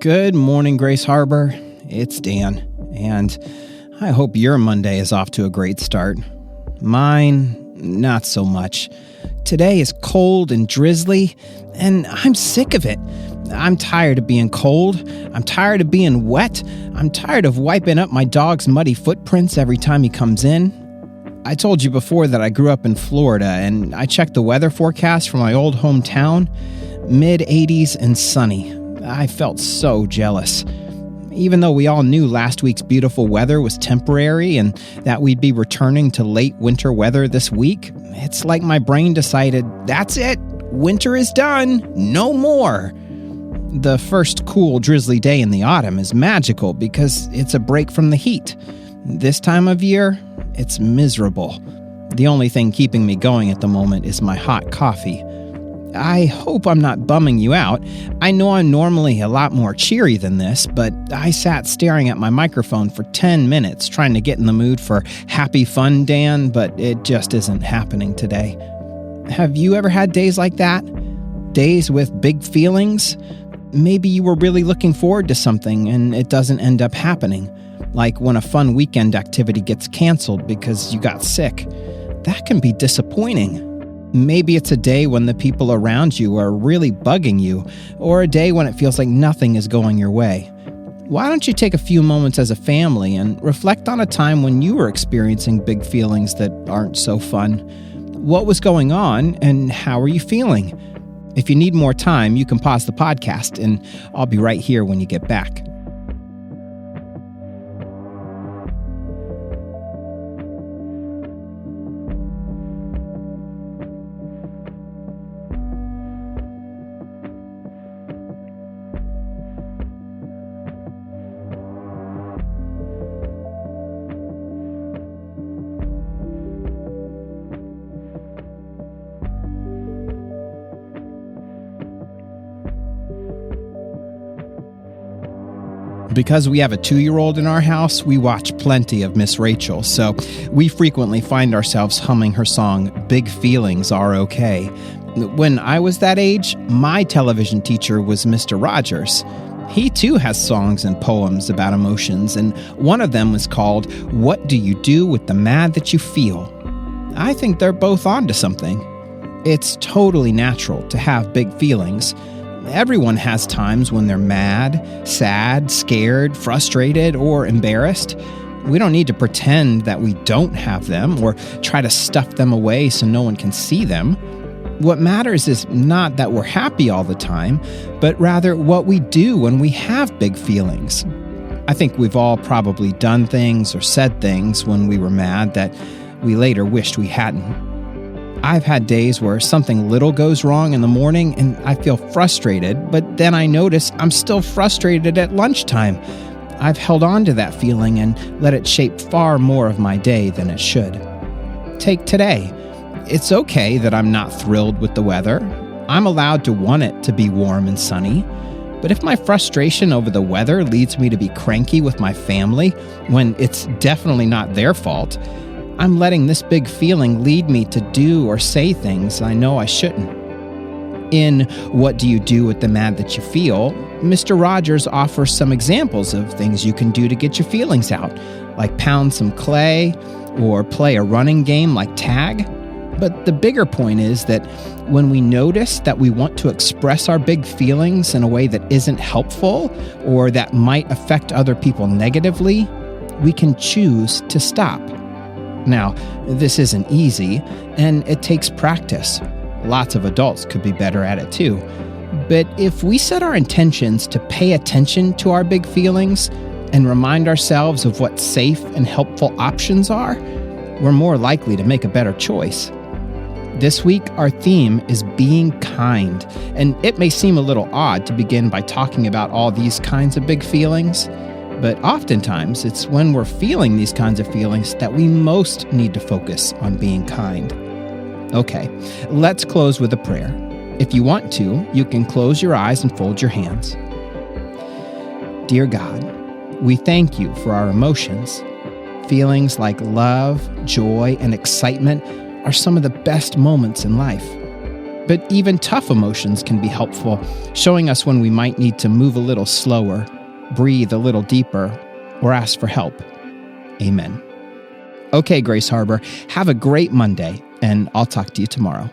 Good morning, Grace Harbor. It's Dan, and I hope your Monday is off to a great start. Mine, not so much. Today is cold and drizzly, and I'm sick of it. I'm tired of being cold. I'm tired of being wet. I'm tired of wiping up my dog's muddy footprints every time he comes in. I told you before that I grew up in Florida, and I checked the weather forecast for my old hometown. Mid-80s and sunny. I felt so jealous. Even though we all knew last week's beautiful weather was temporary and that we'd be returning to late winter weather this week, it's like my brain decided, that's it, winter is done, no more. The first cool, drizzly day in the autumn is magical because it's a break from the heat. This time of year, it's miserable. The only thing keeping me going at the moment is my hot coffee. I hope I'm not bumming you out. I know I'm normally a lot more cheery than this, but I sat staring at my microphone for 10 minutes trying to get in the mood for happy fun, Dan, but it just isn't happening today. Have you ever had days like that? Days with big feelings? Maybe you were really looking forward to something and it doesn't end up happening. Like when a fun weekend activity gets canceled because you got sick. That can be disappointing. Maybe it's a day when the people around you are really bugging you, or a day when it feels like nothing is going your way. Why don't you take a few moments as a family and reflect on a time when you were experiencing big feelings that aren't so fun? What was going on, and how are you feeling? If you need more time, you can pause the podcast, and I'll be right here when you get back. Because we have a 2-year-old in our house, we watch plenty of Miss Rachel, so we frequently find ourselves humming her song, Big Feelings Are Okay. When I was that age, my television teacher was Mr. Rogers. He too has songs and poems about emotions, and one of them was called, What Do You Do With the Mad That You Feel? I think they're both onto something. It's totally natural to have big feelings. Everyone has times when they're mad, sad, scared, frustrated, or embarrassed. We don't need to pretend that we don't have them or try to stuff them away so no one can see them. What matters is not that we're happy all the time, but rather what we do when we have big feelings. I think we've all probably done things or said things when we were mad that we later wished we hadn't. I've had days where something little goes wrong in the morning and I feel frustrated, but then I notice I'm still frustrated at lunchtime. I've held on to that feeling and let it shape far more of my day than it should. Take today. It's okay that I'm not thrilled with the weather. I'm allowed to want it to be warm and sunny. But if my frustration over the weather leads me to be cranky with my family when it's definitely not their fault, I'm letting this big feeling lead me to do or say things I know I shouldn't. In What Do You Do With the Mad That You Feel, Mr. Rogers offers some examples of things you can do to get your feelings out, like pound some clay or play a running game like tag. But the bigger point is that when we notice that we want to express our big feelings in a way that isn't helpful or that might affect other people negatively, we can choose to stop. Now, this isn't easy, and it takes practice. Lots of adults could be better at it too. But if we set our intentions to pay attention to our big feelings and remind ourselves of what safe and helpful options are, we're more likely to make a better choice. This week, our theme is being kind, and it may seem a little odd to begin by talking about all these kinds of big feelings, but oftentimes it's when we're feeling these kinds of feelings that we most need to focus on being kind. Okay, let's close with a prayer. If you want to, you can close your eyes and fold your hands. Dear God, we thank you for our emotions. Feelings like love, joy, and excitement are some of the best moments in life. But even tough emotions can be helpful, showing us when we might need to move a little slower, breathe a little deeper, or ask for help. Amen. Okay, Grace Harbor, have a great Monday, and I'll talk to you tomorrow.